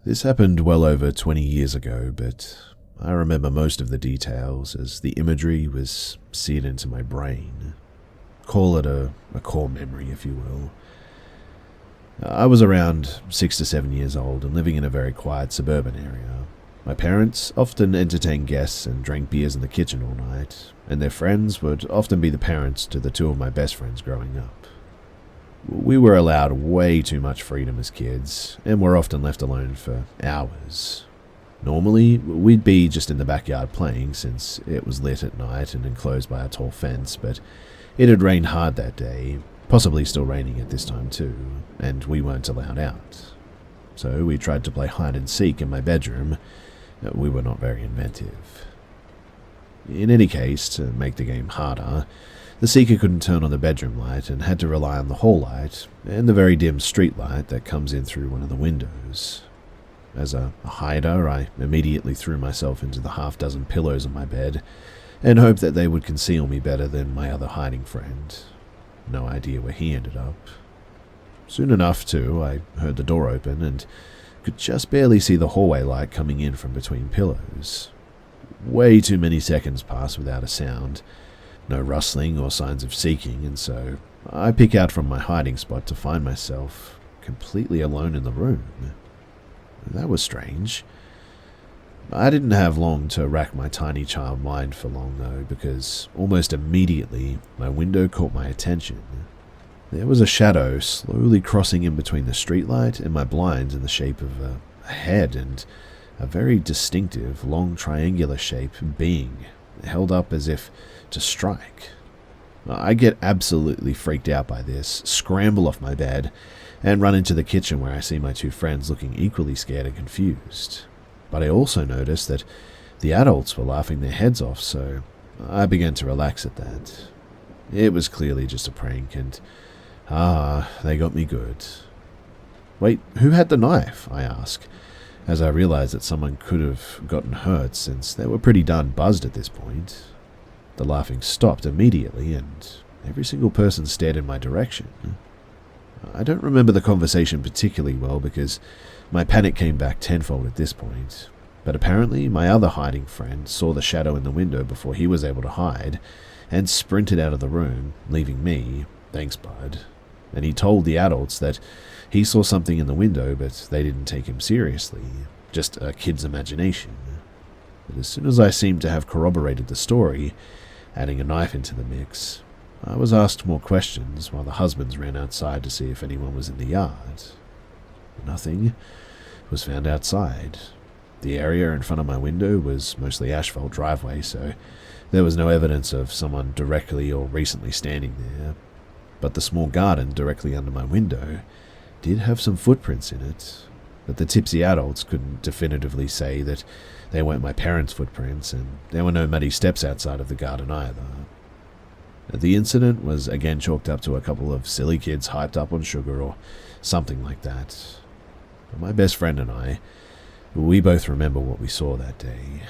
This happened well over 20 years ago, but I remember most of the details as the imagery was seared into my brain. Call it a core memory, if you will. I was around 6 to 7 years old and living in a very quiet suburban area. My parents often entertained guests and drank beers in the kitchen all night, and their friends would often be the parents to the two of my best friends growing up. We were allowed way too much freedom as kids, and were often left alone for hours. Normally, we'd be just in the backyard playing since it was lit at night and enclosed by a tall fence, but it had rained hard that day, possibly still raining at this time too, and we weren't allowed out. So we tried to play hide and seek in my bedroom. We were not very inventive. In any case, to make the game harder, the seeker couldn't turn on the bedroom light and had to rely on the hall light and the very dim street light that comes in through one of the windows. As a hider, I immediately threw myself into the half-dozen pillows on my bed and hoped that they would conceal me better than my other hiding friend. No idea where he ended up. Soon enough, too, I heard the door open and could just barely see the hallway light coming in from between pillows. Way too many seconds passed without a sound. No rustling or signs of seeking, and so I peek out from my hiding spot to find myself completely alone in the room. That was strange. I didn't have long to rack my tiny child mind for long, though, because almost immediately my window caught my attention. There was a shadow slowly crossing in between the streetlight and my blinds in the shape of a head and a very distinctive, long triangular shape being held up as if to strike. I get absolutely freaked out by this, scramble off my bed, and run into the kitchen where I see my two friends looking equally scared and confused. But I also noticed that the adults were laughing their heads off, so I began to relax at that. It was clearly just a prank, and they got me good. Wait, who had the knife? I ask, as I realize that someone could have gotten hurt since they were pretty darn buzzed at this point. The laughing stopped immediately, and every single person stared in my direction. I don't remember the conversation particularly well because my panic came back tenfold at this point, but apparently my other hiding friend saw the shadow in the window before he was able to hide and sprinted out of the room, leaving me, thanks bud, and he told the adults that he saw something in the window but they didn't take him seriously, just a kid's imagination. But as soon as I seemed to have corroborated the story, adding a knife into the mix, I was asked more questions while the husbands ran outside to see if anyone was in the yard. Nothing was found outside. The area in front of my window was mostly asphalt driveway, so there was no evidence of someone directly or recently standing there. But the small garden directly under my window did have some footprints in it, but the tipsy adults couldn't definitively say that they weren't my parents' footprints, and there were no muddy steps outside of the garden either. The incident was again chalked up to a couple of silly kids hyped up on sugar or something like that. But my best friend and I, we both remember what we saw that day.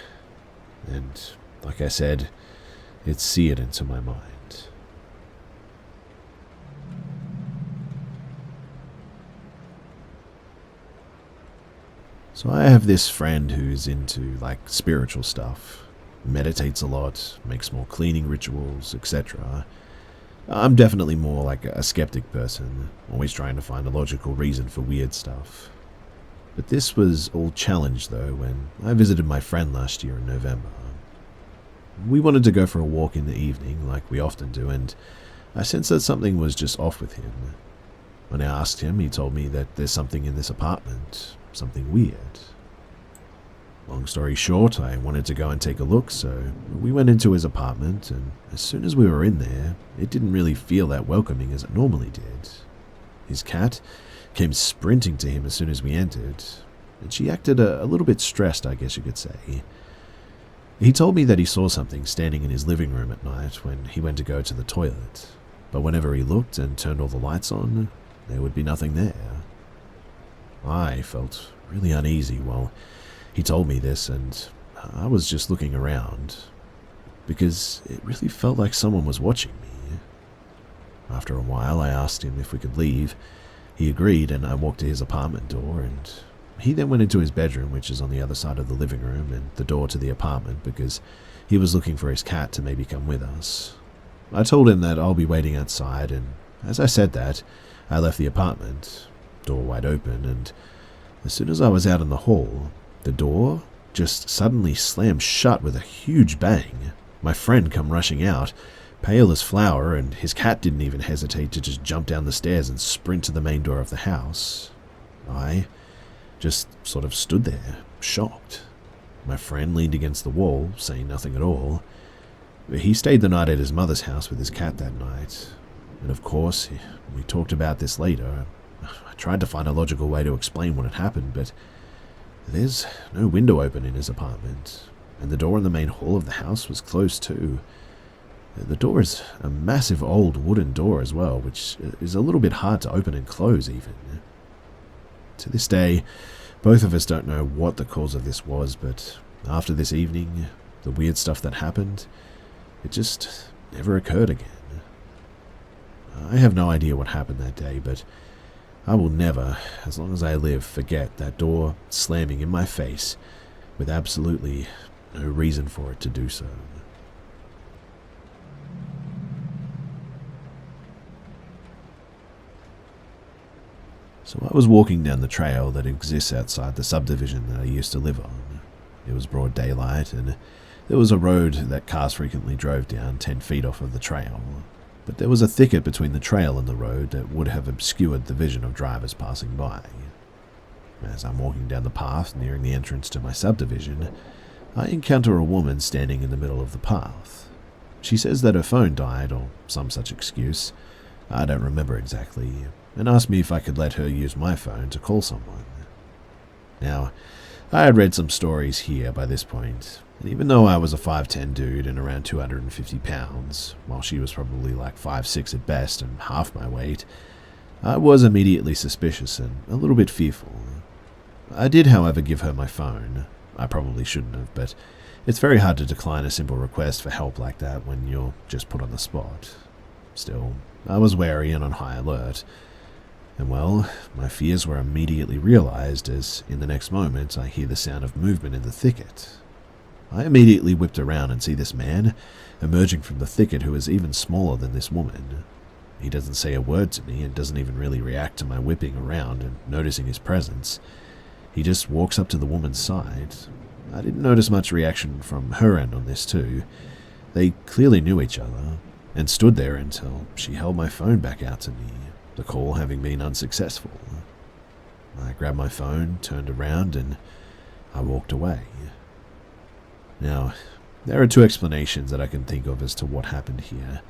And, like I said, it seared into my mind. So I have this friend who's into, spiritual stuff. Meditates a lot, makes more cleaning rituals, etc. I'm definitely more like a skeptic person, always trying to find a logical reason for weird stuff. But this was all challenged though when I visited my friend last year in November. We wanted to go for a walk in the evening, like we often do, and I sensed that something was just off with him. When I asked him, he told me that there's something in this apartment, something weird. Long story short, I wanted to go and take a look, so we went into his apartment, and as soon as we were in there, it didn't really feel that welcoming as it normally did. His cat came sprinting to him as soon as we entered, and she acted a little bit stressed, I guess you could say. He told me that he saw something standing in his living room at night when he went to go to the toilet, but whenever he looked and turned all the lights on, there would be nothing there. I felt really uneasy while he told me this, and I was just looking around, because it really felt like someone was watching me. After a while, I asked him if we could leave. He agreed, and I walked to his apartment door, and He then went into his bedroom, which is on the other side of the living room and the door to the apartment, because he was looking for his cat to maybe come with us. I told him that I'll be waiting outside, and as I said that, I left the apartment, door wide open, and as soon as I was out in the hall, the door just suddenly slammed shut with a huge bang. My friend come rushing out, pale as flour, and his cat didn't even hesitate to just jump down the stairs and sprint to the main door of the house. I just sort of stood there, shocked. My friend leaned against the wall, saying nothing at all. He stayed the night at his mother's house with his cat that night, and of course, we talked about this later. I tried to find a logical way to explain what had happened, but there's no window open in his apartment, and the door in the main hall of the house was closed too. The door is a massive old wooden door as well, which is a little bit hard to open and close even. To this day, both of us don't know what the cause of this was, but after this evening, the weird stuff that happened, it just never occurred again. I have no idea what happened that day, but I will never, as long as I live, forget that door slamming in my face with absolutely no reason for it to do so. So I was walking down the trail that exists outside the subdivision that I used to live on. It was broad daylight, and there was a road that cars frequently drove down 10 feet off of the trail. But there was a thicket between the trail and the road that would have obscured the vision of drivers passing by. As I'm walking down the path nearing the entrance to my subdivision, I encounter a woman standing in the middle of the path. She says that her phone died, or some such excuse, I don't remember exactly, and asked me if I could let her use my phone to call someone. Now, I had read some stories here by this point, and even though I was a 5'10" dude and around 250 pounds, while she was probably like 5'6" at best and half my weight, I was immediately suspicious and a little bit fearful. I did, however, give her my phone. I probably shouldn't have, but it's very hard to decline a simple request for help like that when you're just put on the spot. Still, I was wary and on high alert. And well, my fears were immediately realized as, in the next moment, I hear the sound of movement in the thicket. I immediately whipped around and see this man emerging from the thicket who is even smaller than this woman. He doesn't say a word to me and doesn't even really react to my whipping around and noticing his presence. He just walks up to the woman's side. I didn't notice much reaction from her end on this too. They clearly knew each other, and stood there until she held my phone back out to me, the call having been unsuccessful. I grabbed my phone, turned around, and I walked away. Now, there are two explanations that I can think of as to what happened here.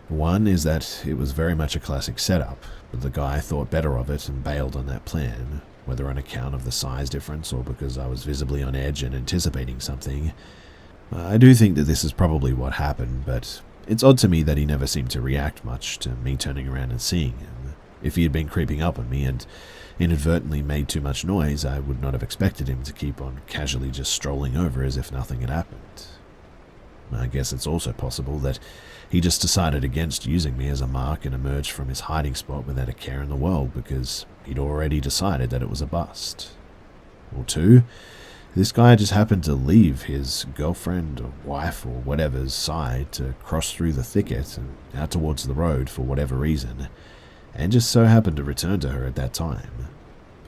One is that it was very much a classic setup, but the guy thought better of it and bailed on that plan, whether on account of the size difference or because I was visibly on edge and anticipating something. I do think that this is probably what happened, but it's odd to me that he never seemed to react much to me turning around and seeing him. If he had been creeping up on me and inadvertently made too much noise, I would not have expected him to keep on casually just strolling over as if nothing had happened. I guess it's also possible that he just decided against using me as a mark and emerged from his hiding spot without a care in the world because he'd already decided that it was a bust. Or two, this guy just happened to leave his girlfriend or wife or whatever's side to cross through the thicket and out towards the road for whatever reason, and just so happened to return to her at that time.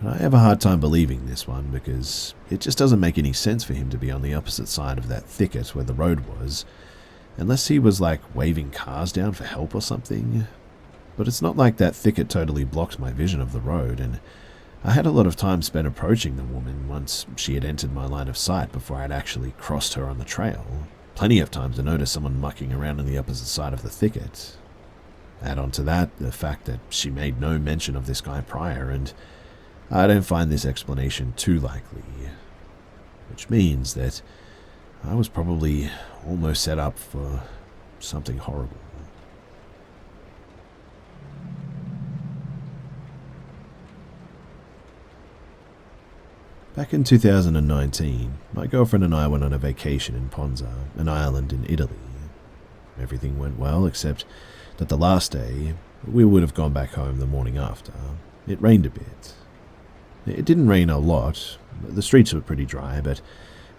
But I have a hard time believing this one because it just doesn't make any sense for him to be on the opposite side of that thicket where the road was, unless he was like waving cars down for help or something. But it's not like that thicket totally blocked my vision of the road, and I had a lot of time spent approaching the woman once she had entered my line of sight before I'd actually crossed her on the trail. Plenty of time to notice someone mucking around on the opposite side of the thicket. Add on to that the fact that she made no mention of this guy prior, and I don't find this explanation too likely. Which means that I was probably almost set up for something horrible. Back in 2019, my girlfriend and I went on a vacation in Ponza, an island in Italy. Everything went well, except that the last day, we would have gone back home the morning after. It rained a bit. It didn't rain a lot, the streets were pretty dry, but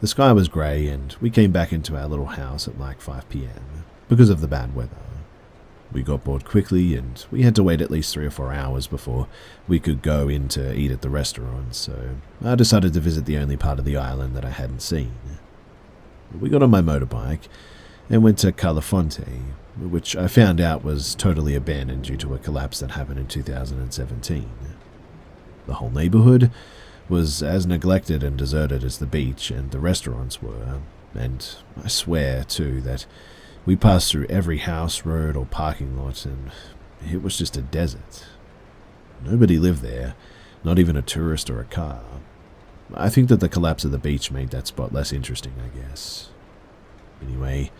the sky was grey and we came back into our little house at like 5 p.m. because of the bad weather. We got bored quickly and we had to wait at least 3 or 4 hours before we could go in to eat at the restaurant, so I decided to visit the only part of the island that I hadn't seen. We got on my motorbike and went to Calafonte, which I found out was totally abandoned due to a collapse that happened in 2017. The whole neighborhood was as neglected and deserted as the beach and the restaurants were, and I swear, too, that we passed through every house, road, or parking lot, and it was just a desert. Nobody lived there, not even a tourist or a car. I think that the collapse of the beach made that spot less interesting, I guess. Anyway,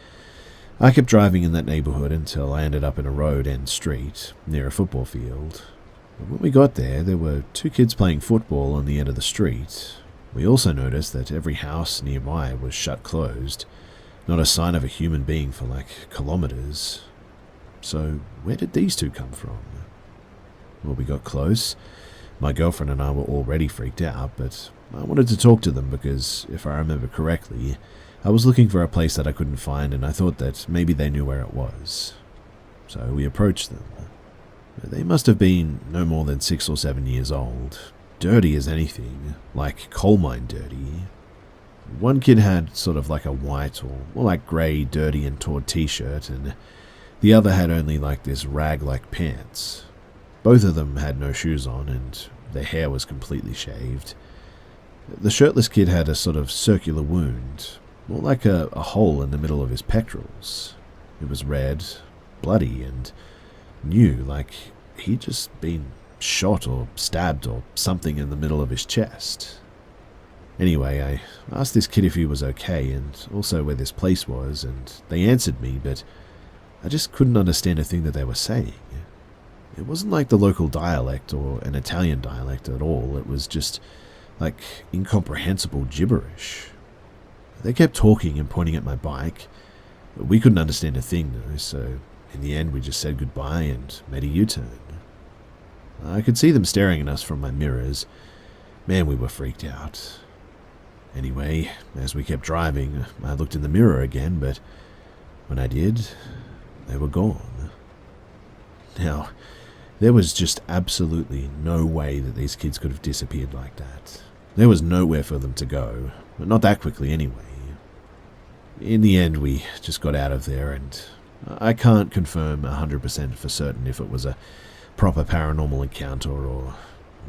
I kept driving in that neighborhood until I ended up in a road and street near a football field. When we got there, there were 2 kids playing football on the end of the street. We also noticed that every house nearby was shut closed, not a sign of a human being for like kilometers. So where did these 2 come from? Well, we got close. My girlfriend and I were already freaked out, but I wanted to talk to them because, if I remember correctly, I was looking for a place that I couldn't find and I thought that maybe they knew where it was. So we approached them. They must have been no more than 6 or 7 years old, dirty as anything, like coal mine dirty. One kid had sort of like a white or more like grey, dirty and torn t-shirt, and the other had only like this rag-like pants. Both of them had no shoes on and their hair was completely shaved. The shirtless kid had a sort of circular wound, more like a hole in the middle of his pectorals. It was red, bloody, and new, like he'd just been shot or stabbed or something in the middle of his chest. Anyway, I asked this kid if he was okay and also where this place was, and they answered me, but I just couldn't understand a thing that they were saying. It wasn't like the local dialect or an Italian dialect at all, it was just like incomprehensible gibberish. They kept talking and pointing at my bike. We couldn't understand a thing though, so in the end we just said goodbye and made a U-turn. I could see them staring at us from my mirrors. Man, we were freaked out. Anyway, as we kept driving, I looked in the mirror again, but when I did, they were gone. Now, there was just absolutely no way that these kids could have disappeared like that. There was nowhere for them to go, but not that quickly anyway. In the end, we just got out of there, and I can't confirm 100% for certain if it was a proper paranormal encounter or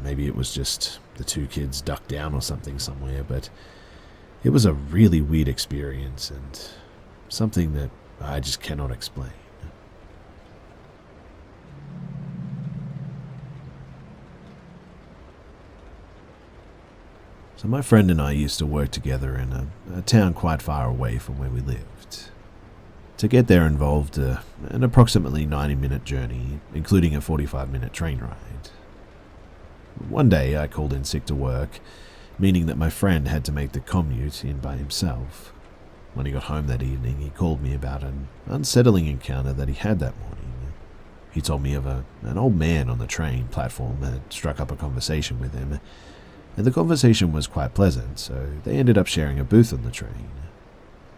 maybe it was just the 2 kids ducked down or something somewhere, but it was a really weird experience and something that I just cannot explain. So my friend and I used to work together in a town quite far away from where we lived. To get there involved an approximately 90-minute journey, including a 45-minute train ride. One day I called in sick to work, meaning that my friend had to make the commute in by himself. When he got home that evening, he called me about an unsettling encounter that he had that morning. He told me of an old man on the train platform had struck up a conversation with him, and the conversation was quite pleasant, so they ended up sharing a booth on the train.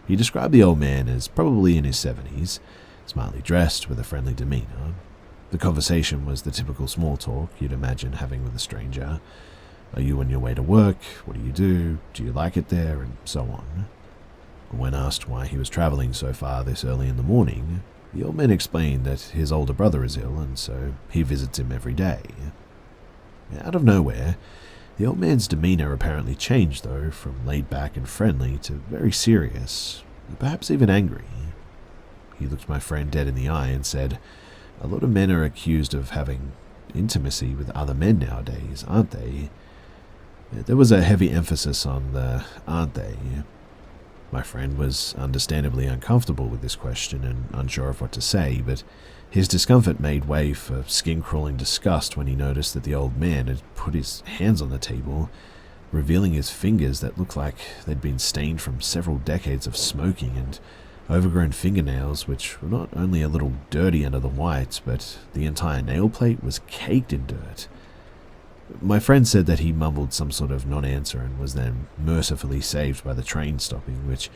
He described the old man as probably in his 70s, smartly dressed with a friendly demeanor. The conversation was the typical small talk you'd imagine having with a stranger. Are you on your way to work? What do you do? Do you like it there? And so on. When asked why he was traveling so far this early in the morning, the old man explained that his older brother is ill and so he visits him every day. Out of nowhere, the old man's demeanor apparently changed though, from laid back and friendly to very serious, perhaps even angry. He looked my friend dead in the eye and said, "A lot of men are accused of having intimacy with other men nowadays, aren't they?" There was a heavy emphasis on the "aren't they?" My friend was understandably uncomfortable with this question and unsure of what to say, but his discomfort made way for skin-crawling disgust when he noticed that the old man had put his hands on the table, revealing his fingers that looked like they'd been stained from several decades of smoking and overgrown fingernails, which were not only a little dirty under the whites, but the entire nail plate was caked in dirt. My friend said that he mumbled some sort of non-answer and was then mercifully saved by the train stopping, which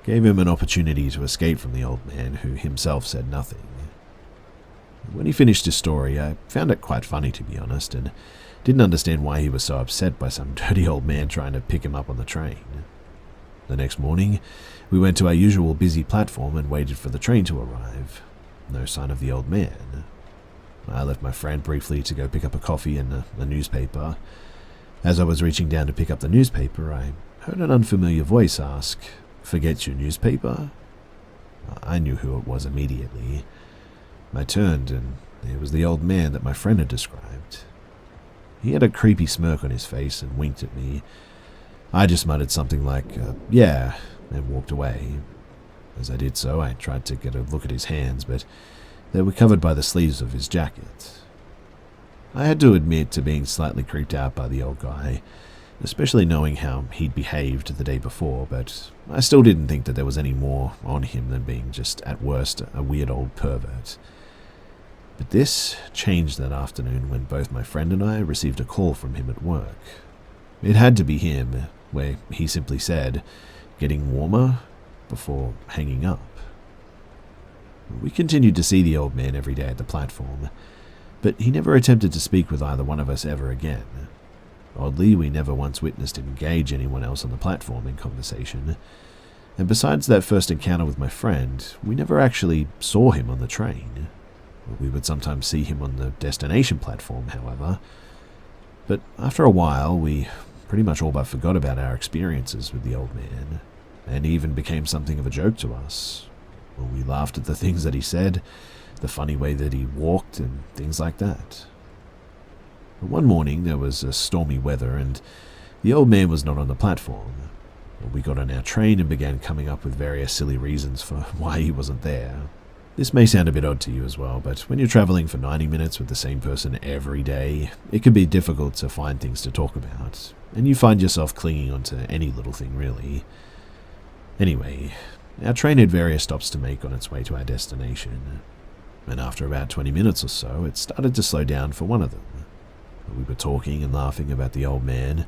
gave him an opportunity to escape from the old man, who himself said nothing. When he finished his story, I found it quite funny, to be honest, and didn't understand why he was so upset by some dirty old man trying to pick him up on the train. The next morning, we went to our usual busy platform and waited for the train to arrive. No sign of the old man. I left my friend briefly to go pick up a coffee and a newspaper. As I was reaching down to pick up the newspaper, I heard an unfamiliar voice ask, "Forget your newspaper?" I knew who it was immediately. I turned, and it was the old man that my friend had described. He had a creepy smirk on his face and winked at me. I just muttered something like, yeah, and walked away. As I did so, I tried to get a look at his hands, but they were covered by the sleeves of his jacket. I had to admit to being slightly creeped out by the old guy, especially knowing how he'd behaved the day before, but I still didn't think that there was any more on him than being just, at worst, a weird old pervert. But this changed that afternoon when both my friend and I received a call from him at work. It had to be him, where he simply said, "Getting warmer?" before hanging up. We continued to see the old man every day at the platform, but he never attempted to speak with either one of us ever again. Oddly, we never once witnessed him engage anyone else on the platform in conversation, and besides that first encounter with my friend, we never actually saw him on the train. We would sometimes see him on the destination platform, however, but after a while, we pretty much all but forgot about our experiences with the old man, and he even became something of a joke to us. We laughed at the things that he said, the funny way that he walked, and things like that. One morning, there was stormy weather, and the old man was not on the platform. We got on our train and began coming up with various silly reasons for why he wasn't there. This may sound a bit odd to you as well, but when you're traveling for 90 minutes with the same person every day, it can be difficult to find things to talk about, and you find yourself clinging onto any little thing, really. Anyway, our train had various stops to make on its way to our destination, and after about 20 minutes or so, it started to slow down for one of them. We were talking and laughing about the old man.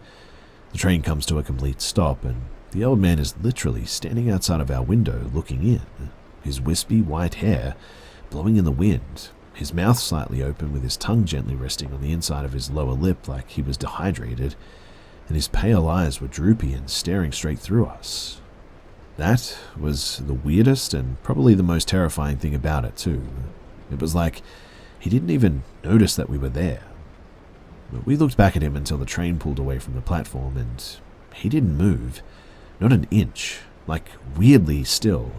The train comes to a complete stop, and the old man is literally standing outside of our window looking in, his wispy white hair blowing in the wind, his mouth slightly open with his tongue gently resting on the inside of his lower lip like he was dehydrated, and his pale eyes were droopy and staring straight through us. That was the weirdest and probably the most terrifying thing about it too. It was like he didn't even notice that we were there. But we looked back at him until the train pulled away from the platform, and he didn't move, not an inch, like weirdly still.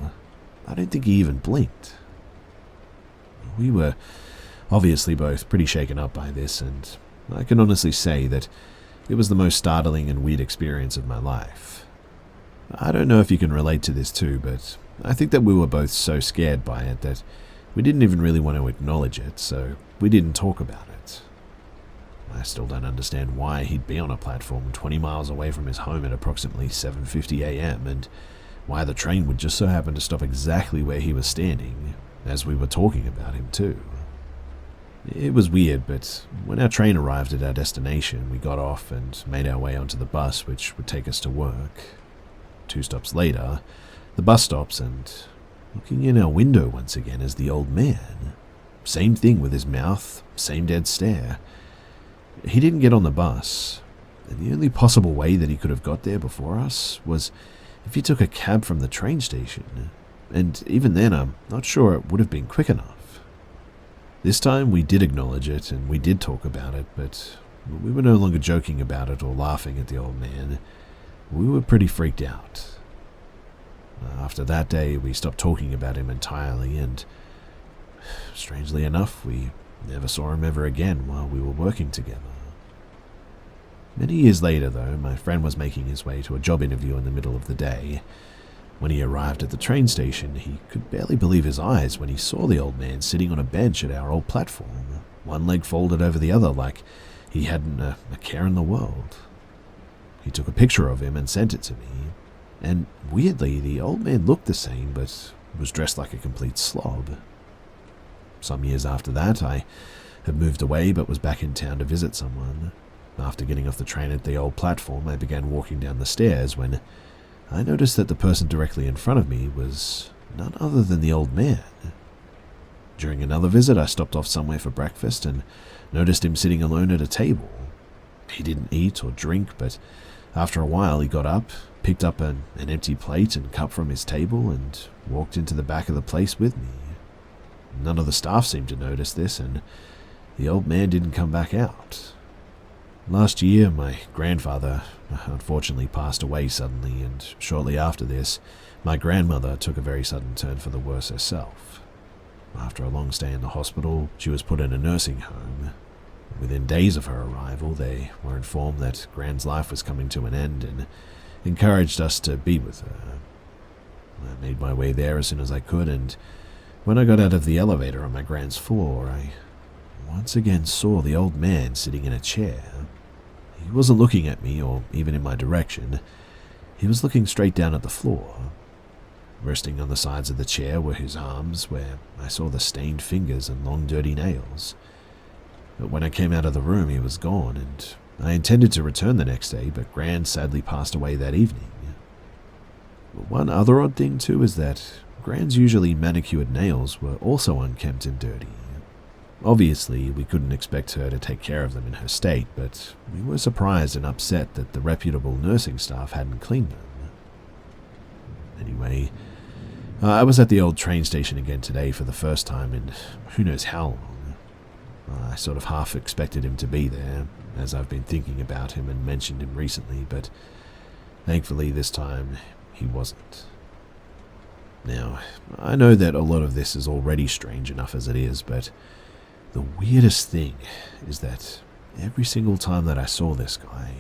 I don't think he even blinked. We were obviously both pretty shaken up by this, and I can honestly say that it was the most startling and weird experience of my life. I don't know if you can relate to this too, but I think that we were both so scared by it that we didn't even really want to acknowledge it, so we didn't talk about it. I still don't understand why he'd be on a platform 20 miles away from his home at approximately 7:50 a.m. and why the train would just so happen to stop exactly where he was standing, as we were talking about him too. It was weird, but when our train arrived at our destination, we got off and made our way onto the bus which would take us to work. 2 stops later, the bus stops, and looking in our window once again is the old man. Same thing with his mouth, same dead stare. He didn't get on the bus, and the only possible way that he could have got there before us was if he took a cab from the train station, and even then I'm not sure it would have been quick enough. This time we did acknowledge it, and we did talk about it, but we were no longer joking about it or laughing at the old man. We were pretty freaked out. After that day, we stopped talking about him entirely, and strangely enough, we never saw him ever again while we were working together. Many years later, though, my friend was making his way to a job interview in the middle of the day. When he arrived at the train station, he could barely believe his eyes when he saw the old man sitting on a bench at our old platform, one leg folded over the other like he hadn't a care in the world. He took a picture of him and sent it to me, and weirdly, the old man looked the same but was dressed like a complete slob. Some years after that, I had moved away but was back in town to visit someone. After getting off the train at the old platform, I began walking down the stairs when I noticed that the person directly in front of me was none other than the old man. During another visit, I stopped off somewhere for breakfast and noticed him sitting alone at a table. He didn't eat or drink, but after a while he got up, picked up an empty plate and cup from his table and walked into the back of the place with me. None of the staff seemed to notice this, and the old man didn't come back out. Last year, my grandfather unfortunately passed away suddenly, and shortly after this, my grandmother took a very sudden turn for the worse herself. After a long stay in the hospital, she was put in a nursing home. Within days of her arrival, they were informed that Gran's life was coming to an end and encouraged us to be with her. I made my way there as soon as I could, and when I got out of the elevator on my Gran's floor, I once again saw the old man sitting in a chair. He wasn't looking at me or even in my direction. He was looking straight down at the floor. Resting on the sides of the chair were his arms, where I saw the stained fingers and long dirty nails. But when I came out of the room, he was gone, and I intended to return the next day, but Gran sadly passed away that evening. One other odd thing too is that Gran's usually manicured nails were also unkempt and dirty. Obviously, we couldn't expect her to take care of them in her state, but we were surprised and upset that the reputable nursing staff hadn't cleaned them. Anyway, I was at the old train station again today for the first time in who knows how long. I sort of half expected him to be there, as I've been thinking about him and mentioned him recently, but thankfully this time he wasn't. Now, I know that a lot of this is already strange enough as it is, but the weirdest thing is that every single time that I saw this guy,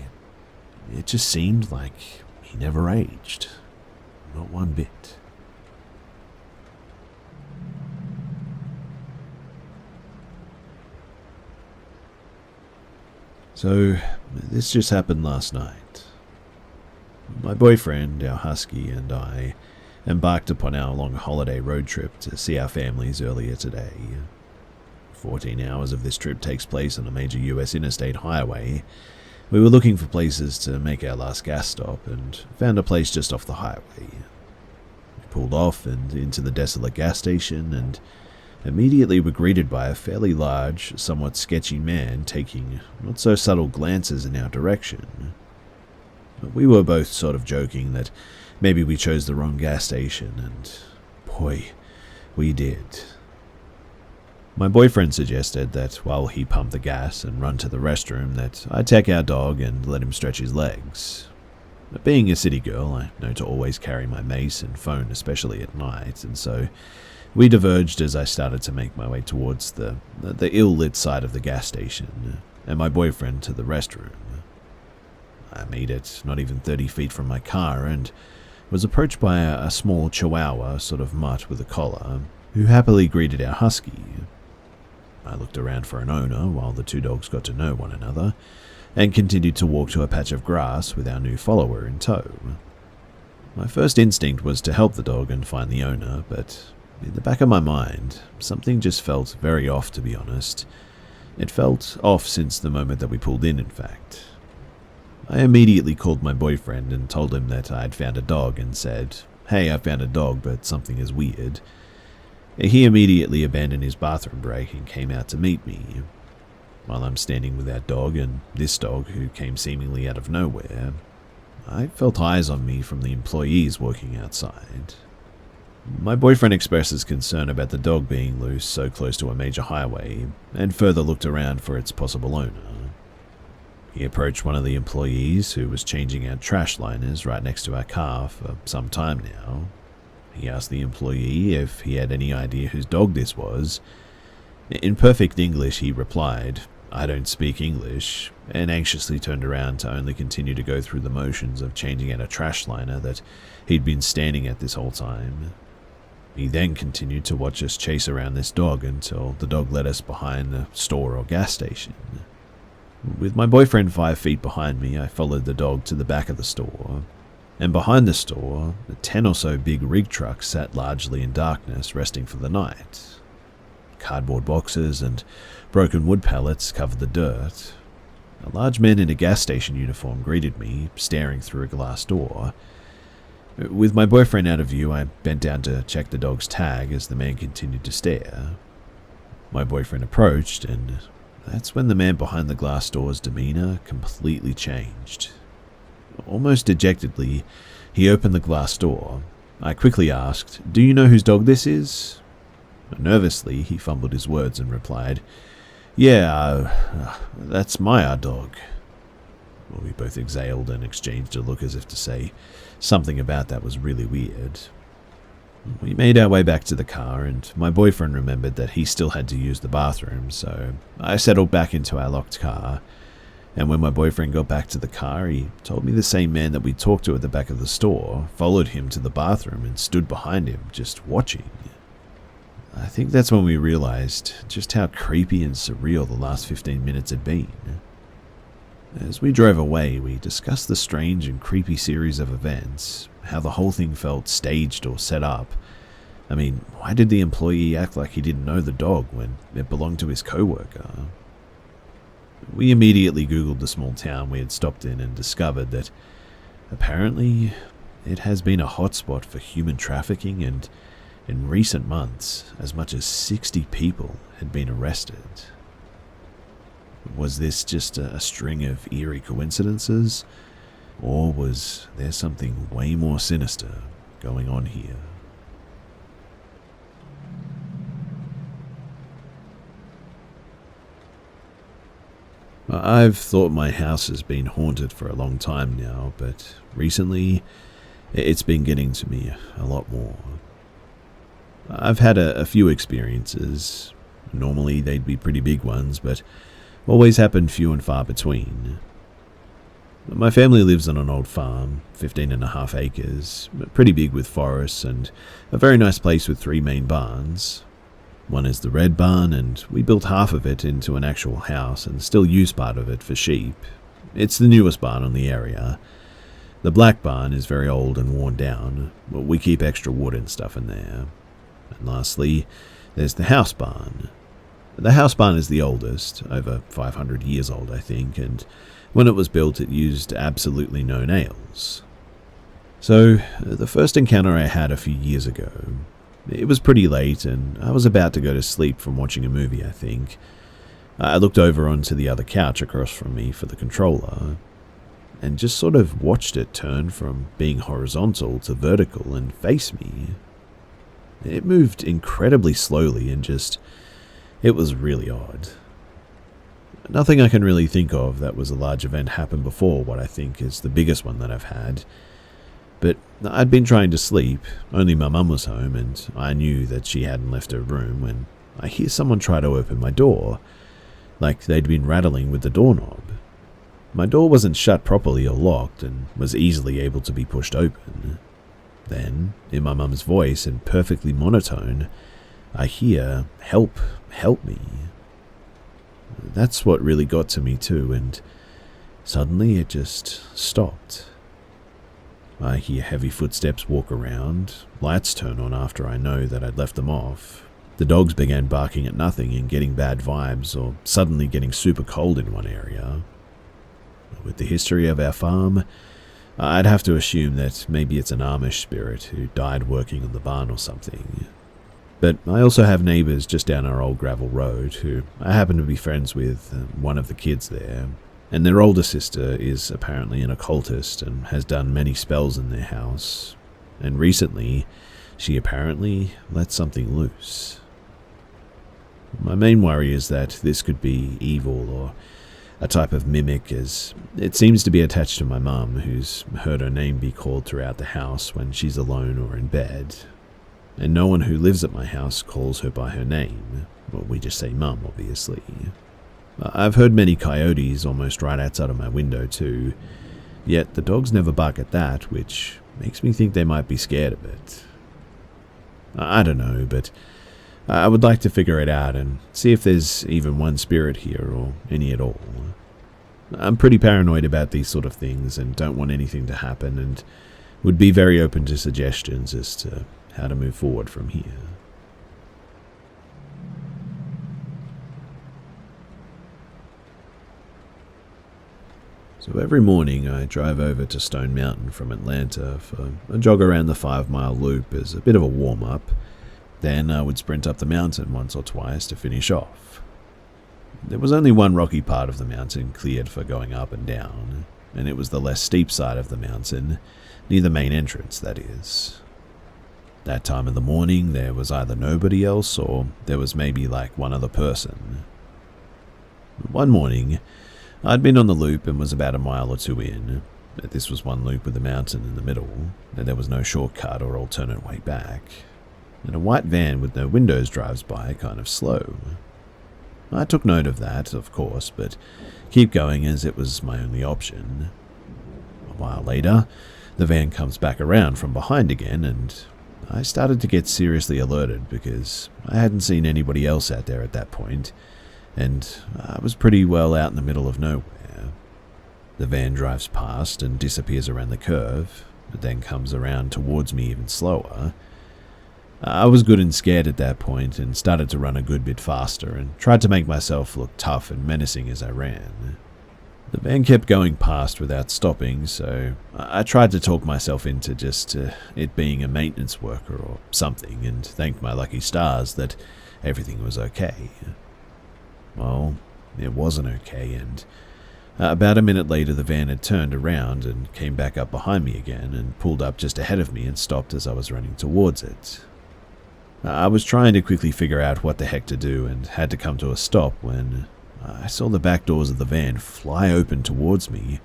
it just seemed like he never aged. Not one bit. So, this just happened last night. My boyfriend, our husky, and I embarked upon our long holiday road trip to see our families earlier today. 14 hours of this trip takes place on a major US interstate highway. We were looking for places to make our last gas stop and found a place just off the highway. We pulled off and into the Desolate gas station and immediately were greeted by a fairly large, somewhat sketchy man taking not so subtle glances in our direction. We were both sort of joking that maybe we chose the wrong gas station, and boy, we did. My boyfriend suggested that while he pumped the gas and run to the restroom that I take our dog and let him stretch his legs. But being a city girl, I know to always carry my mace and phone, especially at night, and so we diverged as I started to make my way towards the ill-lit side of the gas station, and my boyfriend to the restroom. I made it not even 30 feet from my car and was approached by a small chihuahua, sort of mutt with a collar, who happily greeted our husky. I looked around for an owner while the two dogs got to know one another and continued to walk to a patch of grass with our new follower in tow. My first instinct was to help the dog and find the owner, but in the back of my mind, something just felt very off, to be honest. It felt off since the moment that we pulled in fact. I immediately called my boyfriend and told him that I had found a dog and said, "Hey, I found a dog, but something is weird." He immediately abandoned his bathroom break and came out to meet me. While I'm standing with our dog and this dog who came seemingly out of nowhere, I felt eyes on me from the employees working outside. My boyfriend expresses concern about the dog being loose so close to a major highway and further looked around for its possible owner. He approached one of the employees who was changing out trash liners right next to our car for some time now. He asked the employee if he had any idea whose dog this was. In perfect English, he replied, "I don't speak English," and anxiously turned around to only continue to go through the motions of changing out a trash liner that he'd been standing at this whole time. He then continued to watch us chase around this dog until the dog led us behind the store or gas station. With my boyfriend 5 feet behind me, I followed the dog to the back of the store. And behind the store, 10 or so big rig trucks sat largely in darkness, resting for the night. Cardboard boxes and broken wood pallets covered the dirt. A large man in a gas station uniform greeted me, staring through a glass door. With my boyfriend out of view, I bent down to check the dog's tag as the man continued to stare. My boyfriend approached, and that's when the man behind the glass door's demeanor completely changed. Almost dejectedly, he opened the glass door. I quickly asked, "Do you know whose dog this is?" Nervously, he fumbled his words and replied, "Yeah, that's my dog." Well, we both exhaled and exchanged a look as if to say something about that was really weird. We made our way back to the car, and my boyfriend remembered that he still had to use the bathroom, so I settled back into our locked car. And when my boyfriend got back to the car, he told me the same man that we talked to at the back of the store followed him to the bathroom and stood behind him, just watching. I think that's when we realized just how creepy and surreal the last 15 minutes had been. As we drove away, we discussed the strange and creepy series of events, how the whole thing felt staged or set up. I mean, why did the employee act like he didn't know the dog when it belonged to his co-worker? We immediately Googled the small town we had stopped in and discovered that apparently it has been a hotspot for human trafficking, and in recent months, as much as 60 people had been arrested. Was this just a string of eerie coincidences, or was there something way more sinister going on here? I've thought my house has been haunted for a long time now, but recently it's been getting to me a lot more. I've had a few experiences. Normally they'd be pretty big ones, but always happened few and far between. My family lives on an old farm, 15.5 acres, pretty big with forests and a very nice place with 3 main barns. One is the red barn, and we built half of it into an actual house and still use part of it for sheep. It's the newest barn in the area. The black barn is very old and worn down, but we keep extra wood and stuff in there. And lastly, there's the house barn. The house barn is the oldest, over 500 years old I think, and when it was built it used absolutely no nails. So, the first encounter I had a few years ago, it was pretty late and I was about to go to sleep from watching a movie I think. I looked over onto the other couch across from me for the controller, and just sort of watched it turn from being horizontal to vertical and face me. It moved incredibly slowly and it was really odd. Nothing I can really think of that was a large event happened before what I think is the biggest one that I've had. But I'd been trying to sleep, only my mum was home and I knew that she hadn't left her room when I hear someone try to open my door, like they'd been rattling with the doorknob. My door wasn't shut properly or locked and was easily able to be pushed open. Then, in my mum's voice and perfectly monotone, I hear, "Help, help me." That's what really got to me too, and suddenly it just stopped. I hear heavy footsteps walk around, lights turn on after I know that I'd left them off. The dogs began barking at nothing and getting bad vibes, or suddenly getting super cold in one area. With the history of our farm, I'd have to assume that maybe it's an Amish spirit who died working on the barn or something. But I also have neighbours just down our old gravel road who I happen to be friends with, one of the kids there, and their older sister is apparently an occultist and has done many spells in their house, and recently she apparently let something loose. My main worry is that this could be evil or a type of mimic, as it seems to be attached to my mum, who's heard her name be called throughout the house when she's alone or in bed. And no one who lives at my house calls her by her name. Well, we just say Mum, obviously. I've heard many coyotes almost right outside of my window too, yet the dogs never bark at that, which makes me think they might be scared of it. I don't know, but I would like to figure it out and see if there's even one spirit here or any at all. I'm pretty paranoid about these sort of things and don't want anything to happen, and would be very open to suggestions as to how to move forward from here. So every morning I drive over to Stone Mountain from Atlanta for a jog around the 5-mile loop as a bit of a warm-up. Then I would sprint up the mountain once or twice to finish off. There was only one rocky part of the mountain cleared for going up and down, and it was the less steep side of the mountain, near the main entrance, that is. That time of the morning there was either nobody else or there was maybe like one other person. One morning, I'd been on the loop and was about a mile or two in. This was one loop with a mountain in the middle, and there was no shortcut or alternate way back. And a white van with no windows drives by kind of slow. I took note of that, of course, but keep going as it was my only option. A while later, the van comes back around from behind again, and I started to get seriously alerted because I hadn't seen anybody else out there at that point, and I was pretty well out in the middle of nowhere. The van drives past and disappears around the curve, but then comes around towards me even slower. I was good and scared at that point and started to run a good bit faster and tried to make myself look tough and menacing as I ran. The van kept going past without stopping, so I tried to talk myself into just it being a maintenance worker or something and thanked my lucky stars that everything was okay. Well, it wasn't okay, and about a minute later the van had turned around and came back up behind me again and pulled up just ahead of me and stopped as I was running towards it. I was trying to quickly figure out what the heck to do and had to come to a stop when I saw the back doors of the van fly open towards me.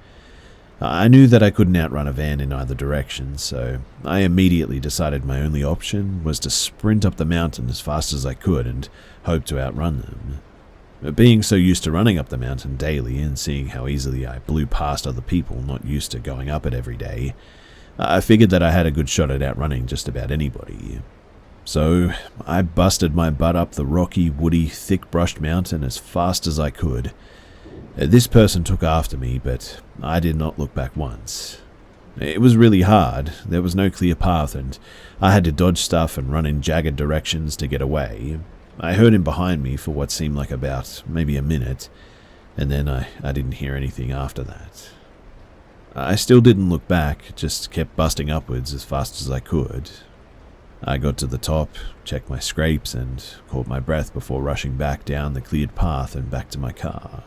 I knew that I couldn't outrun a van in either direction, so I immediately decided my only option was to sprint up the mountain as fast as I could and hope to outrun them. Being so used to running up the mountain daily and seeing how easily I blew past other people not used to going up it every day, I figured that I had a good shot at outrunning just about anybody. So I busted my butt up the rocky, woody, thick-brushed mountain as fast as I could. This person took after me, but I did not look back once. It was really hard. There was no clear path, and I had to dodge stuff and run in jagged directions to get away. I heard him behind me for what seemed like about maybe a minute, and then I didn't hear anything after that. I still didn't look back, just kept busting upwards as fast as I could. I got to the top, checked my scrapes, and caught my breath before rushing back down the cleared path and back to my car.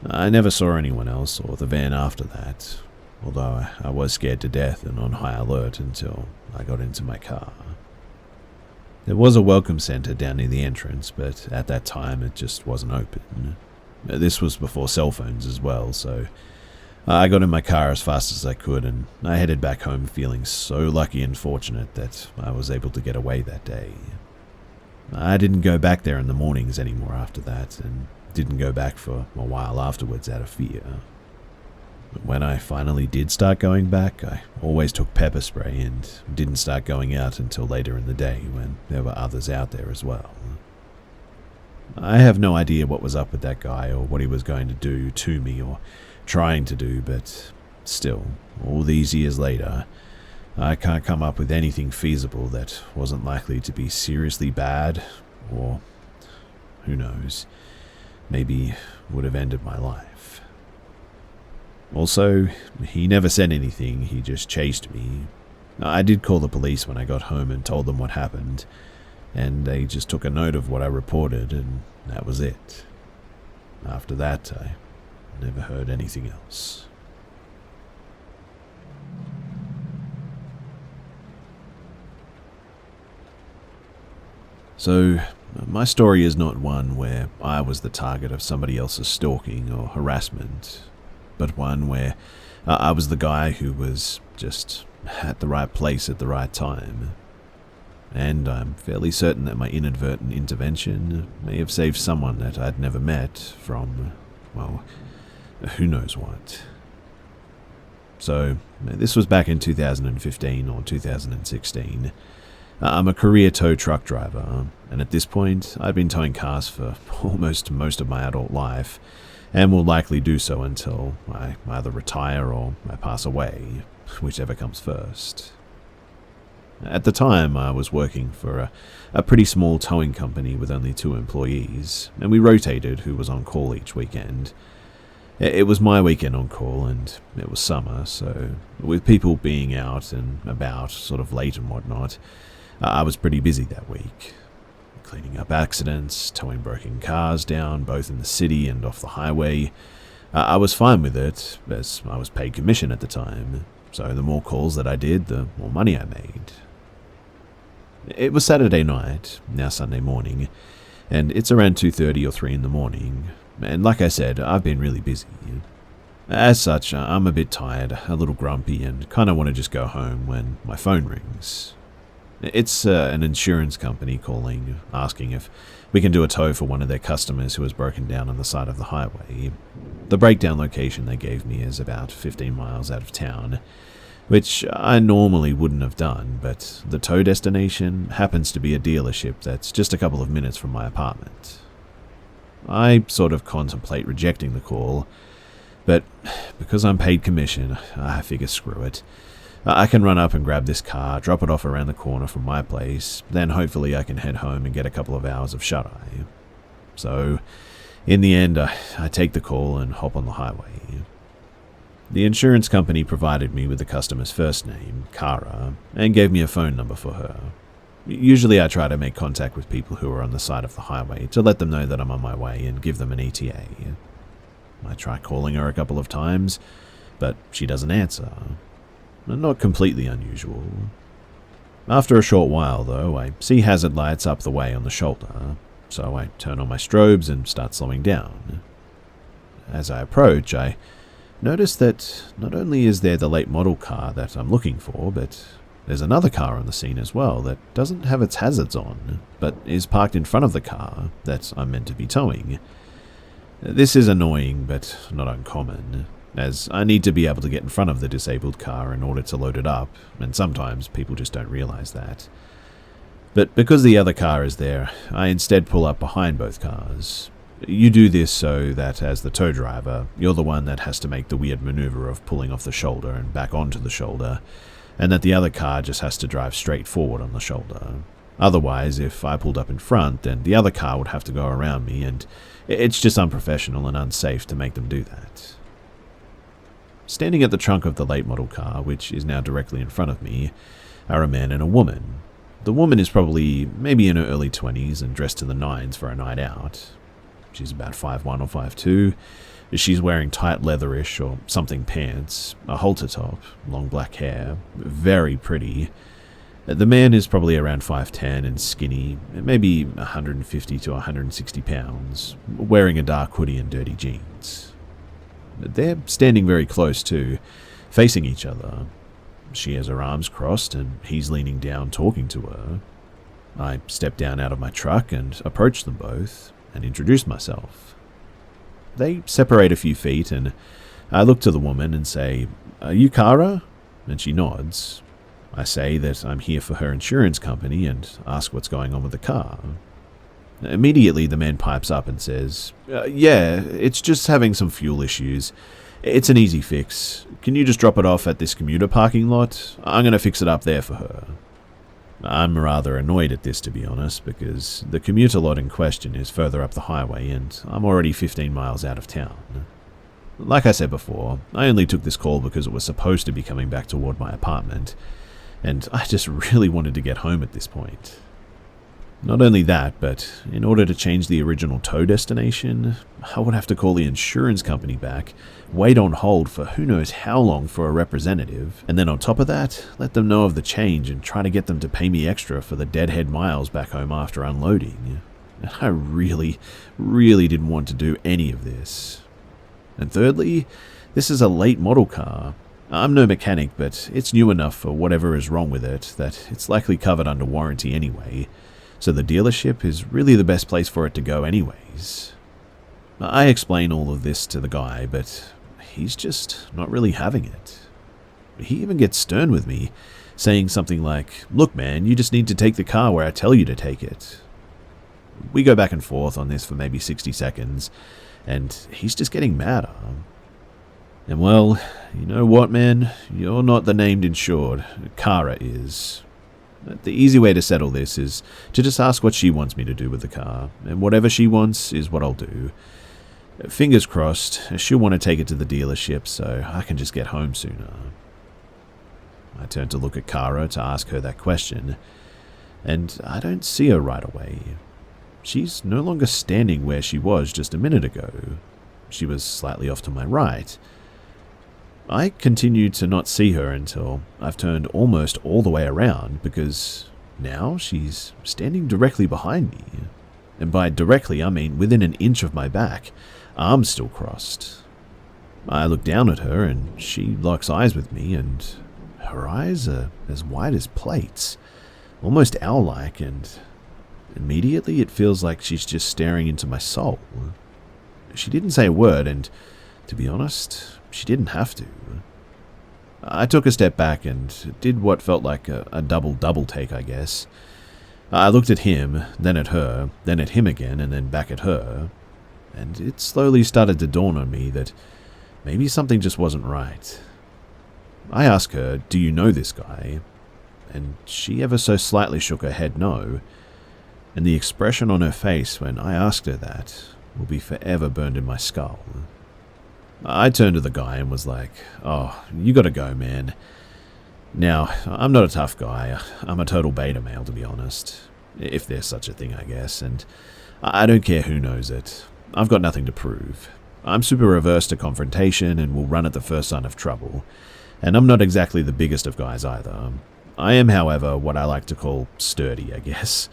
I never saw anyone else or the van after that, although I was scared to death and on high alert until I got into my car. There was a welcome center down near the entrance, but at that time it just wasn't open. This was before cell phones as well, so I got in my car as fast as I could and I headed back home feeling so lucky and fortunate that I was able to get away that day. I didn't go back there in the mornings anymore after that and didn't go back for a while afterwards out of fear. But when I finally did start going back, I always took pepper spray and didn't start going out until later in the day when there were others out there as well. I have no idea what was up with that guy or what he was going to do to me or trying to do, but still, all these years later, I can't come up with anything feasible that wasn't likely to be seriously bad, or, who knows, maybe would have ended my life. Also, he never said anything, he just chased me. I did call the police when I got home and told them what happened, and they just took a note of what I reported, and that was it. After that, I never heard anything else. So, my story is not one where I was the target of somebody else's stalking or harassment, but one where I was the guy who was just at the right place at the right time. And I'm fairly certain that my inadvertent intervention may have saved someone that I'd never met from, well, who knows what. So, this was back in 2015 or 2016. I'm a career tow truck driver, and at this point, I'd been towing cars for almost most of my adult life, and will likely do so until I either retire or I pass away, whichever comes first. At the time, I was working for a pretty small towing company with only 2 employees, and we rotated who was on call each weekend. It was my weekend on call, and it was summer, so with people being out and about sort of late and whatnot, I was pretty busy that week. Cleaning up accidents, towing broken cars down, both in the city and off the highway. I was fine with it, as I was paid commission at the time, so the more calls that I did, the more money I made. It was Saturday night, now Sunday morning, and it's around 2:30 or 3 in the morning, and like I said, I've been really busy. As such, I'm a bit tired, a little grumpy, and kind of want to just go home when my phone rings. It's an insurance company calling, asking if we can do a tow for one of their customers who has broken down on the side of the highway. The breakdown location they gave me is about 15 miles out of town, which I normally wouldn't have done, but the tow destination happens to be a dealership that's just a couple of minutes from my apartment. I sort of contemplate rejecting the call, but because I'm paid commission, I figure screw it. I can run up and grab this car, drop it off around the corner from my place, then hopefully I can head home and get a couple of hours of shut-eye. So, in the end, I take the call and hop on the highway. The insurance company provided me with the customer's first name, Kara, and gave me a phone number for her. Usually I try to make contact with people who are on the side of the highway to let them know that I'm on my way and give them an ETA. I try calling her a couple of times, but she doesn't answer. Not completely unusual. After a short while, though, I see hazard lights up the way on the shoulder, so I turn on my strobes and start slowing down. As I approach, I notice that not only is there the late model car that I'm looking for, but there's another car on the scene as well that doesn't have its hazards on, but is parked in front of the car that I'm meant to be towing. This is annoying, but not uncommon, as I need to be able to get in front of the disabled car in order to load it up, and sometimes people just don't realize that. But because the other car is there, I instead pull up behind both cars. You do this so that, as the tow driver, you're the one that has to make the weird maneuver of pulling off the shoulder and back onto the shoulder, and that the other car just has to drive straight forward on the shoulder. Otherwise, if I pulled up in front, then the other car would have to go around me, and it's just unprofessional and unsafe to make them do that. Standing at the trunk of the late model car, which is now directly in front of me, are a man and a woman. The woman is probably maybe in her early 20s and dressed to the nines for a night out. She's about 5'1" or 5'2". She's wearing tight leatherish or something pants, a halter top, long black hair, very pretty. The man is probably around 5'10" and skinny, maybe 150 to 160 pounds, wearing a dark hoodie and dirty jeans. They're standing very close too, facing each other. She has her arms crossed and he's leaning down talking to her. I step down out of my truck and approach them both and introduce myself. They separate a few feet and I look to the woman and say, "Are you Kara?" And she nods. I say that I'm here for her insurance company and ask what's going on with the car. Immediately, the man pipes up and says, "Yeah, it's just having some fuel issues. It's an easy fix. Can you just drop it off at this commuter parking lot? I'm going to fix it up there for her." I'm rather annoyed at this, to be honest, because the commuter lot in question is further up the highway and I'm already 15 miles out of town. Like I said before, I only took this call because it was supposed to be coming back toward my apartment, and I just really wanted to get home at this point. Not only that, but in order to change the original tow destination, I would have to call the insurance company back, wait on hold for who knows how long for a representative, and then on top of that, let them know of the change and try to get them to pay me extra for the deadhead miles back home after unloading. And I really didn't want to do any of this. And thirdly, this is a late model car. I'm no mechanic, but it's new enough for whatever is wrong with it that it's likely covered under warranty anyway. So the dealership is really the best place for it to go anyways. I explain all of this to the guy, but he's just not really having it. He even gets stern with me, saying something like, "Look man, you just need to take the car where I tell you to take it." We go back and forth on this for maybe 60 seconds, and he's just getting madder. And well, you know what man, you're not the named insured, Kara is. The easy way to settle this is to just ask what she wants me to do with the car, and whatever she wants is what I'll do. Fingers crossed, she'll want to take it to the dealership so I can just get home sooner. I turn to look at Kara to ask her that question, and I don't see her right away. She's no longer standing where she was just a minute ago. She was slightly off to my right. I continue to not see her until I've turned almost all the way around, because now she's standing directly behind me. And by directly, I mean within an inch of my back, arms still crossed. I look down at her and she locks eyes with me, and her eyes are as wide as plates, almost owl-like, and immediately it feels like she's just staring into my soul. She didn't say a word, and to be honest, she didn't have to. I took a step back and did what felt like a double take, I guess. I looked at him, then at her, then at him again, and then back at her, and it slowly started to dawn on me that maybe something just wasn't right. I asked her, "Do you know this guy?" And she ever so slightly shook her head no, and the expression on her face when I asked her that will be forever burned in my skull. I turned to the guy and was like, "Oh, you gotta go, man." Now, I'm not a tough guy. I'm a total beta male, to be honest. If there's such a thing, I guess, and I don't care who knows it. I've got nothing to prove. I'm super averse to confrontation and will run at the first sign of trouble. And I'm not exactly the biggest of guys either. I am, however, what I like to call sturdy, I guess.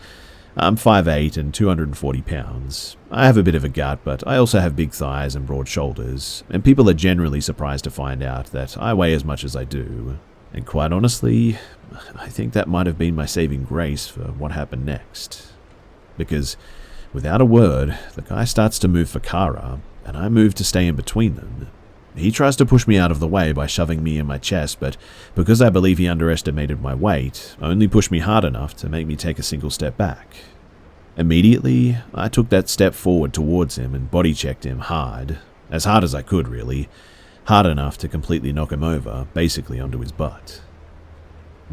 I'm 5'8" and 240 pounds. I have a bit of a gut, but I also have big thighs and broad shoulders, and people are generally surprised to find out that I weigh as much as I do. And quite honestly, I think that might have been my saving grace for what happened next. Because without a word, the guy starts to move for Kara, and I move to stay in between them. He tries to push me out of the way by shoving me in my chest, but because I believe he underestimated my weight, only pushed me hard enough to make me take a single step back. Immediately, I took that step forward towards him and body checked him hard as I could really, hard enough to completely knock him over, basically onto his butt.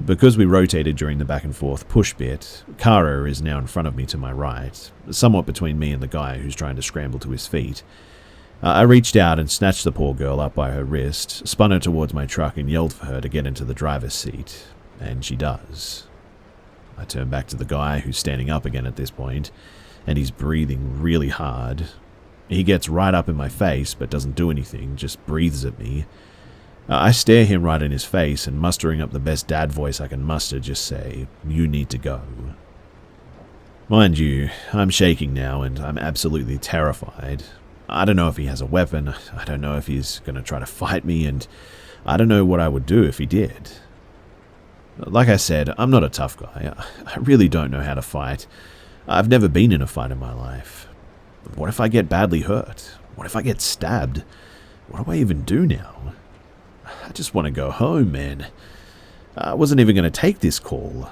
Because we rotated during the back and forth push bit, Kara is now in front of me to my right, somewhat between me and the guy who's trying to scramble to his feet. I reached out and snatched the poor girl up by her wrist, spun her towards my truck and yelled for her to get into the driver's seat, and she does. I turn back to the guy who's standing up again at this point, and he's breathing really hard. He gets right up in my face, but doesn't do anything, just breathes at me. I stare him right in his face, and mustering up the best dad voice I can muster, just say, "You need to go." Mind you, I'm shaking now, and I'm absolutely terrified. I don't know if he has a weapon, I don't know if he's going to try to fight me, and I don't know what I would do if he did. Like I said, I'm not a tough guy. I really don't know how to fight. I've never been in a fight in my life. What if I get badly hurt? What if I get stabbed? What do I even do now? I just want to go home, man. I wasn't even going to take this call.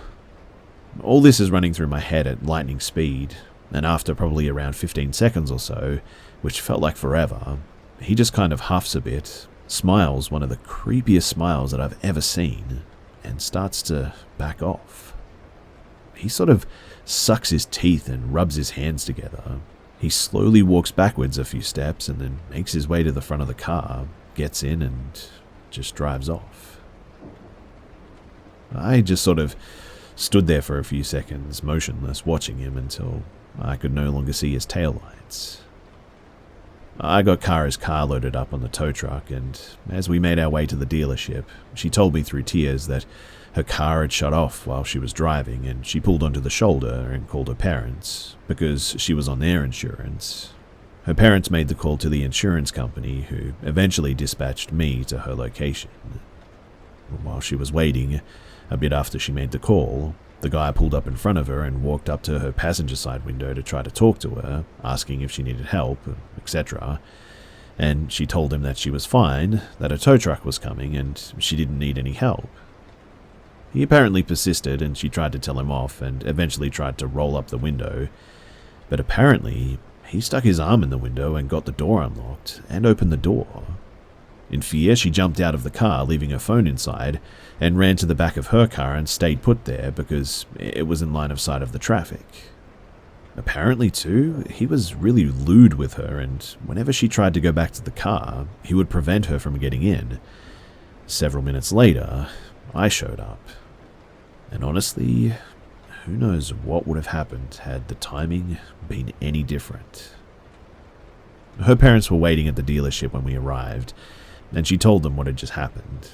All this is running through my head at lightning speed, and after probably around 15 seconds or so, which felt like forever, he just kind of huffs a bit, smiles one of the creepiest smiles that I've ever seen, and starts to back off. He sort of sucks his teeth and rubs his hands together. He slowly walks backwards a few steps and then makes his way to the front of the car, gets in and just drives off. I just sort of stood there for a few seconds, motionless, watching him until I could no longer see his taillights. I got Kara's car loaded up on the tow truck, and as we made our way to the dealership, she told me through tears that her car had shut off while she was driving, and she pulled onto the shoulder and called her parents, because she was on their insurance. Her parents made the call to the insurance company, who eventually dispatched me to her location. While she was waiting, a bit after she made the call, the guy pulled up in front of her and walked up to her passenger side window to try to talk to her, asking if she needed help, etc. And she told him that she was fine, that a tow truck was coming, and she didn't need any help. He apparently persisted, and she tried to tell him off and eventually tried to roll up the window, but apparently he stuck his arm in the window and got the door unlocked and opened the door. In fear, she jumped out of the car, leaving her phone inside, and ran to the back of her car and stayed put there because it was in line of sight of the traffic. Apparently, too, he was really lewd with her, and whenever she tried to go back to the car, he would prevent her from getting in. Several minutes later, I showed up. And honestly, who knows what would have happened had the timing been any different. Her parents were waiting at the dealership when we arrived, and she told them what had just happened.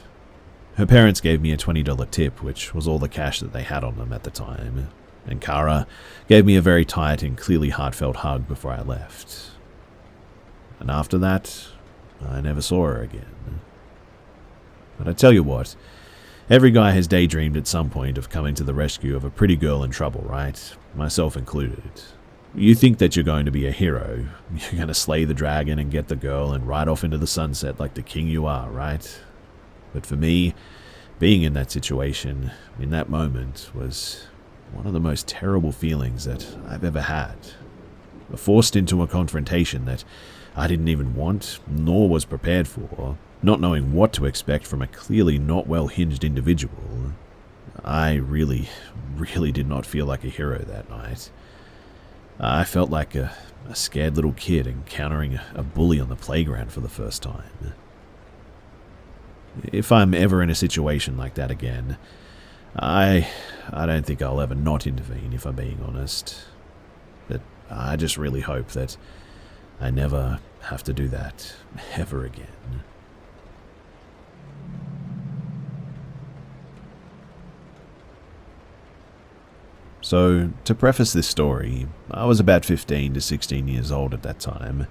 Her parents gave me a $20 tip, which was all the cash that they had on them at the time, and Kara gave me a very tight and clearly heartfelt hug before I left. And after that, I never saw her again. But I tell you what, every guy has daydreamed at some point of coming to the rescue of a pretty girl in trouble, right? Myself included. You think that you're going to be a hero. You're going to slay the dragon and get the girl and ride off into the sunset like the king you are, right? But for me, being in that situation, in that moment, was one of the most terrible feelings that I've ever had. Forced into a confrontation that I didn't even want, nor was prepared for, not knowing what to expect from a clearly not well-hinged individual. I really did not feel like a hero that night. I felt like a scared little kid encountering a bully on the playground for the first time. If I'm ever in a situation like that again, I don't think I'll ever not intervene, if I'm being honest. But I just really hope that I never have to do that ever again. So, to preface this story, I was about 15 to 16 years old at that time.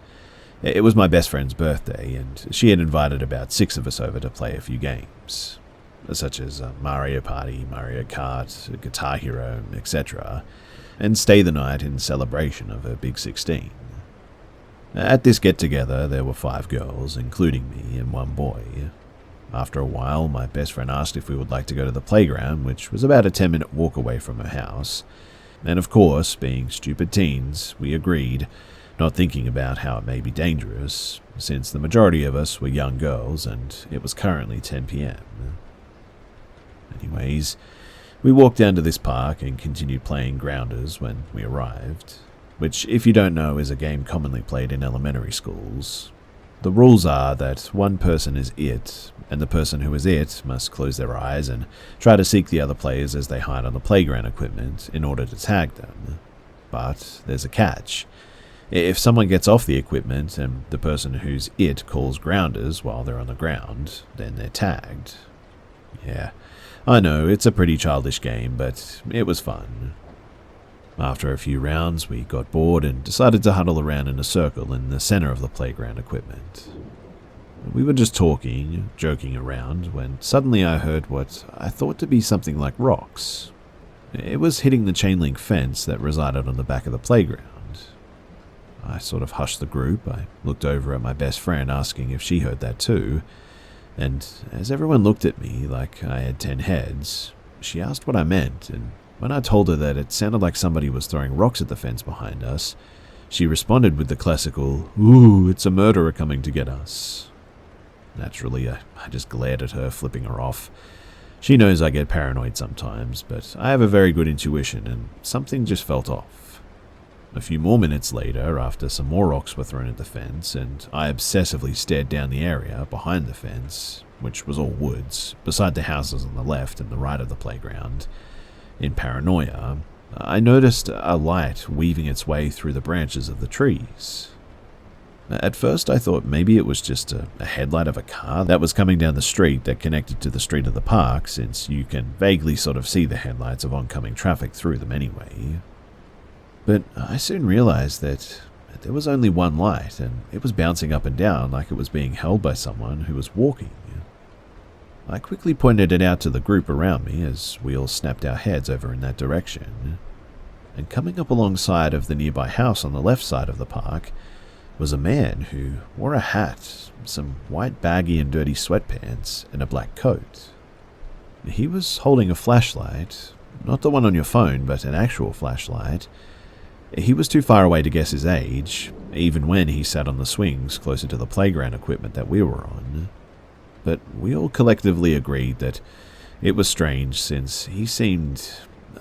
It was my best friend's birthday, and she had invited about 6 of us over to play a few games, such as Mario Party, Mario Kart, Guitar Hero, etc., and stay the night in celebration of her big 16. At this get-together, there were 5 girls, including me, and 1 boy. After a while, my best friend asked if we would like to go to the playground, which was about a 10-minute walk away from her house. And of course, being stupid teens, we agreed, not thinking about how it may be dangerous, since the majority of us were young girls and it was currently 10 p.m. Anyways, we walked down to this park and continued playing Grounders when we arrived, which, if you don't know, is a game commonly played in elementary schools. The rules are that one person is it, and the person who is it must close their eyes and try to seek the other players as they hide on the playground equipment in order to tag them. But there's a catch. If someone gets off the equipment and the person who's it calls Grounders while they're on the ground, then they're tagged. Yeah, I know, it's a pretty childish game, but it was fun. After a few rounds, we got bored and decided to huddle around in a circle in the center of the playground equipment. We were just talking, joking around, when suddenly I heard what I thought to be something like rocks. It was hitting the chain link fence that resided on the back of the playground. I sort of hushed the group. I looked over at my best friend asking if she heard that too, and as everyone looked at me like I had 10 heads, she asked what I meant, and when I told her that it sounded like somebody was throwing rocks at the fence behind us, she responded with the classical, "Ooh, it's a murderer coming to get us." Naturally, I just glared at her, flipping her off. She knows I get paranoid sometimes, but I have a very good intuition, and something just felt off. A few more minutes later, after some more rocks were thrown at the fence, and I obsessively stared down the area behind the fence, which was all woods, beside the houses on the left and the right of the playground. In paranoia, I noticed a light weaving its way through the branches of the trees. At first, I thought maybe it was just a headlight of a car that was coming down the street that connected to the street of the park, since you can vaguely sort of see the headlights of oncoming traffic through them anyway. But I soon realized that there was only one light, and it was bouncing up and down like it was being held by someone who was walking. I quickly pointed it out to the group around me as we all snapped our heads over in that direction. And coming up alongside of the nearby house on the left side of the park was a man who wore a hat, some white baggy and dirty sweatpants, and a black coat. He was holding a flashlight, not the one on your phone, but an actual flashlight. He was too far away to guess his age, even when he sat on the swings closer to the playground equipment that we were on. But we all collectively agreed that it was strange, since he seemed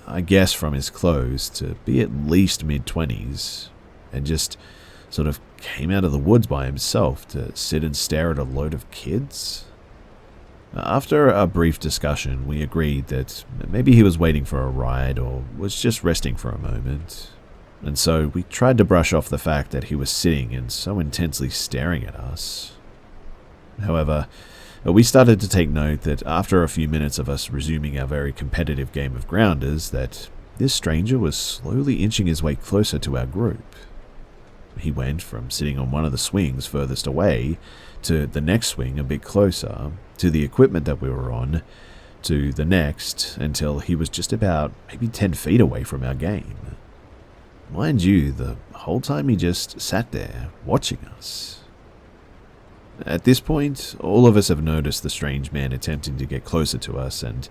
I guess from his clothes, to be at least mid-20s, and just sort of came out of the woods by himself to sit and stare at a load of kids. After a brief discussion, we agreed that maybe he was waiting for a ride or was just resting for a moment, and so we tried to brush off the fact that he was sitting and so intensely staring at us. However, we started to take note that after a few minutes of us resuming our very competitive game of grounders, that this stranger was slowly inching his way closer to our group. He went from sitting on one of the swings furthest away, to the next swing a bit closer, to the equipment that we were on, to the next, until he was just about maybe 10 feet away from our game. Mind you, the whole time he just sat there, watching us. At this point, all of us have noticed the strange man attempting to get closer to us, and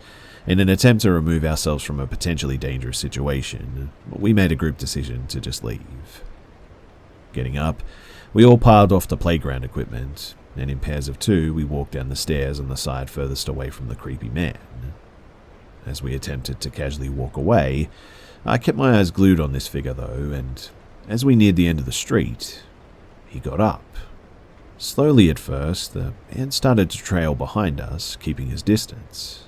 in an attempt to remove ourselves from a potentially dangerous situation, we made a group decision to just leave. Getting up, we all piled off the playground equipment, and in pairs of two, we walked down the stairs on the side furthest away from the creepy man. As we attempted to casually walk away, I kept my eyes glued on this figure though, and as we neared the end of the street, he got up. Slowly at first, the man started to trail behind us, keeping his distance.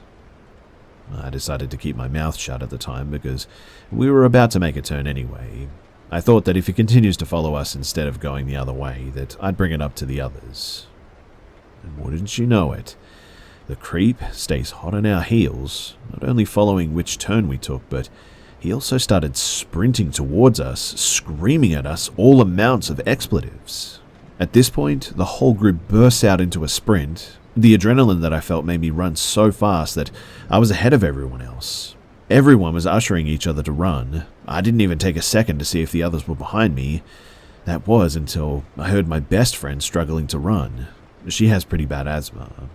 I decided to keep my mouth shut at the time because we were about to make a turn anyway. I thought that if he continues to follow us instead of going the other way, that I'd bring it up to the others. And wouldn't you know it, the creep stays hot on our heels, not only following which turn we took, but he also started sprinting towards us, screaming at us all amounts of expletives. At this point, the whole group burst out into a sprint. The adrenaline that I felt made me run so fast that I was ahead of everyone else. Everyone was ushering each other to run. I didn't even take a second to see if the others were behind me. That was until I heard my best friend struggling to run. She has pretty bad asthma.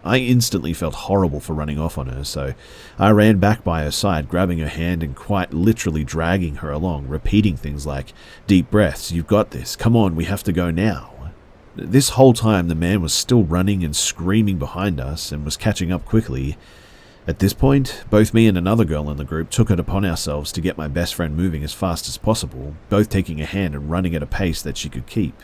I instantly felt horrible for running off on her, so I ran back by her side, grabbing her hand and quite literally dragging her along, repeating things like, "Deep breaths, you've got this, come on, we have to go now." This whole time the man was still running and screaming behind us and was catching up quickly. At this point, both me and another girl in the group took it upon ourselves to get my best friend moving as fast as possible, both taking a hand and running at a pace that she could keep.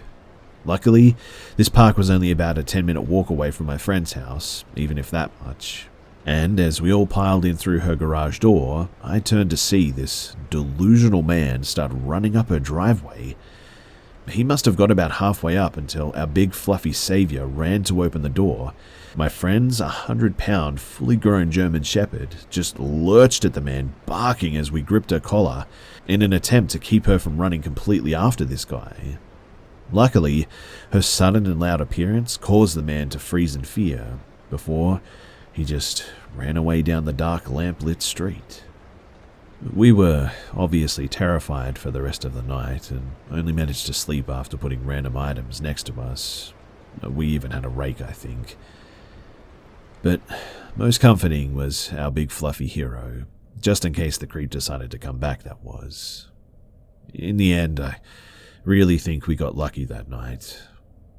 Luckily, this park was only about a 10-minute walk away from my friend's house, even if that much. And as we all piled in through her garage door, I turned to see this delusional man start running up her driveway. He must have got about halfway up until our big fluffy savior ran to open the door. My friend's 100-pound, fully grown German Shepherd just lurched at the man, barking as we gripped her collar in an attempt to keep her from running completely after this guy. Luckily, her sudden and loud appearance caused the man to freeze in fear before he just ran away down the dark lamp-lit street. We were obviously terrified for the rest of the night and only managed to sleep after putting random items next to us. We even had a rake, I think. But most comforting was our big fluffy hero, just in case the creep decided to come back, that was. In the end, I really think we got lucky that night.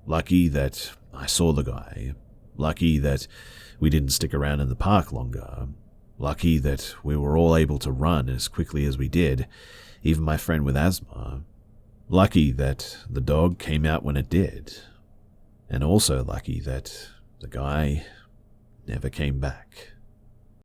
Lucky that I saw the guy. Lucky that we didn't stick around in the park longer. Lucky that we were all able to run as quickly as we did, even my friend with asthma. Lucky that the dog came out when it did. And also lucky that the guy never came back.